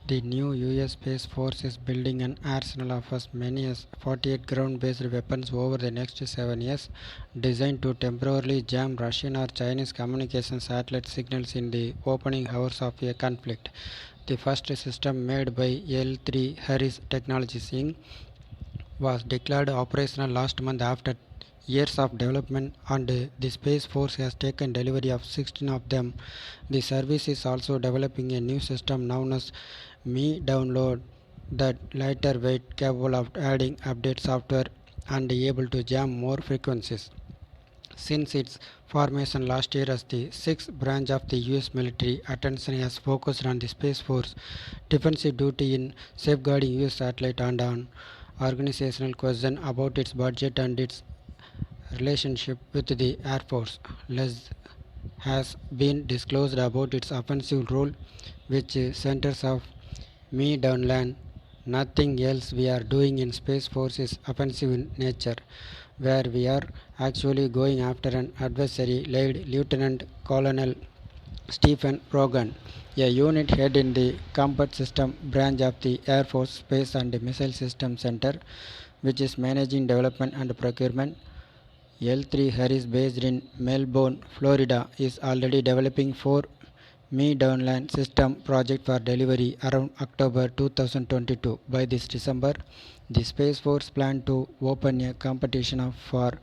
The new US Space Force is building an arsenal of as many as 48 ground-based weapons over the next 7 years, designed to temporarily jam Russian or Chinese communication satellite signals in the opening hours of a conflict. The first system, made by L3Harris Technologies Inc, was declared operational last month after years of development, and the Space Force has taken delivery of 16 of them. The service is also developing a new system known as Meadowland, that lighter weight, capable of adding update software and able to jam more frequencies. Since its formation last year as the sixth branch of the US military, attention has focused on the Space Force defensive duty in safeguarding US satellite and on organizational question about its budget and its relationship with the Air Force. Less has been disclosed about its offensive role, which centers of Meadowland. Nothing else we are doing in Space Force is offensive in nature, where we are actually going after an adversary, led Lieutenant Colonel Stephen Brogan, a unit head in the Combat System branch of the Air Force Space and Missile Systems Center, which is managing development and procurement. L3 Harris, based in Melbourne, Florida, is already developing four Meadowland system project for delivery around October 2022. By this December, the Space Force plan to open a competition for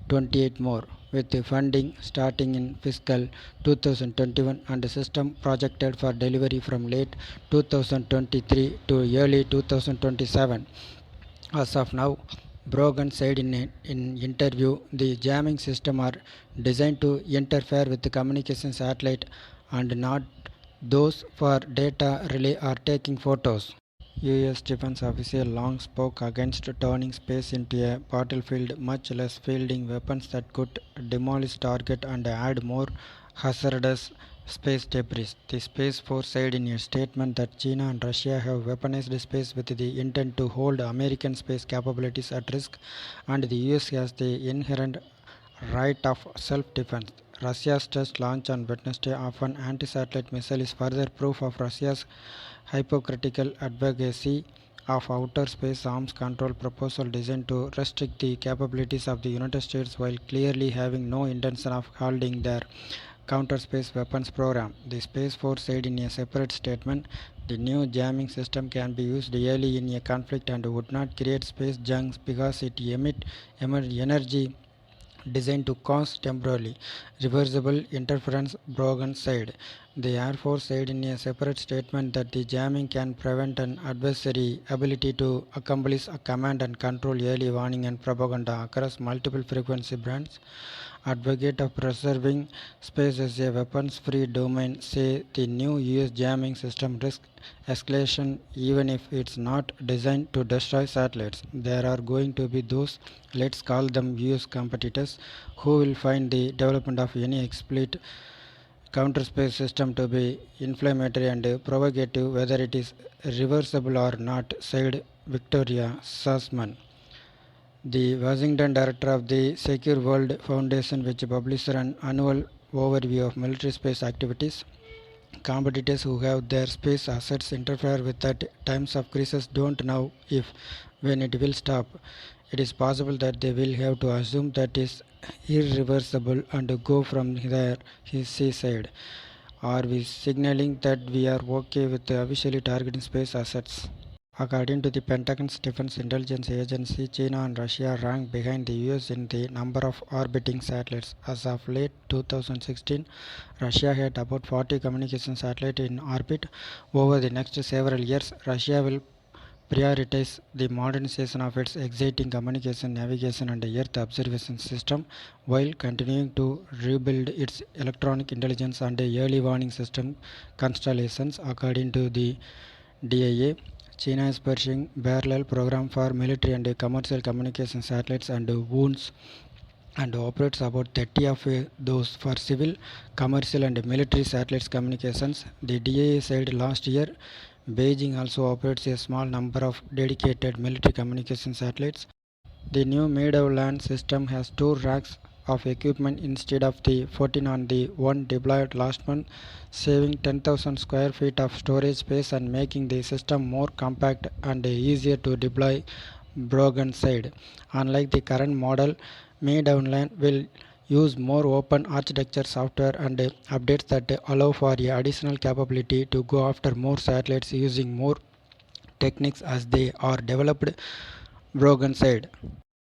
28 more, with the funding starting in fiscal 2021 and the system projected for delivery from late 2023 to early 2027. As of now, Brogan said in an interview, the jamming system are designed to interfere with the communication satellite and not those for data relay or taking photos. US defense official long spoke against turning space into a battlefield, much less fielding weapons that could demolish target and add more hazardous space debris. The Space Force said in a statement that China and Russia have weaponized space with the intent to hold American space capabilities at risk, and the US has the inherent right of self-defense. Russia's test launch on Wednesday of an anti-satellite missile is further proof of Russia's hypocritical advocacy of outer space arms control proposal designed to restrict the capabilities of the United States while clearly having no intention of holding their counter-space weapons program. The Space Force said in a separate statement, the new jamming system can be used early in a conflict and would not create space junk because it emits energy designed to cause temporarily reversible interference, Brogan said. The Air Force said in a separate statement that the jamming can prevent an adversary ability to accomplish a command and control early warning and propaganda across multiple frequency bands. Advocate of preserving space as a weapons-free domain say the new US jamming system risks escalation even if it's not designed to destroy satellites. There are going to be those, let's call them US competitors, who will find the development of any explicit counter-space system to be inflammatory and provocative, whether it is reversible or not, said Victoria Sussman, the Washington director of the Secure World Foundation, which publishes an annual overview of military space activities. Competitors who have their space assets interfere with at times of crisis don't know if when it will stop. It is possible that they will have to assume that is irreversible and go from there, she said. Are we signaling that we are okay with officially targeting space assets? According to the Pentagon's Defense Intelligence Agency, China and Russia rank behind the US in the number of orbiting satellites. As of late 2016, Russia had about 40 communication satellites in orbit. Over the next several years, Russia will prioritize the modernization of its existing communication, navigation and Earth observation system while continuing to rebuild its electronic intelligence and early warning system constellations. According to the DIA, China is pursuing parallel program for military and commercial communication satellites and wounds and operates about 30 of those for civil, commercial and military satellites communications. The DIA said last year Beijing also operates a small number of dedicated military communication satellites. The new Meadowland system has two racks of equipment instead of the 14 on the one deployed last month, saving 10,000 square feet of storage space and making the system more compact and easier to deploy broadside. Unlike the current model, Meadowland will use more open architecture software and updates that allow for a additional capability to go after more satellites using more techniques as they are developed broadside.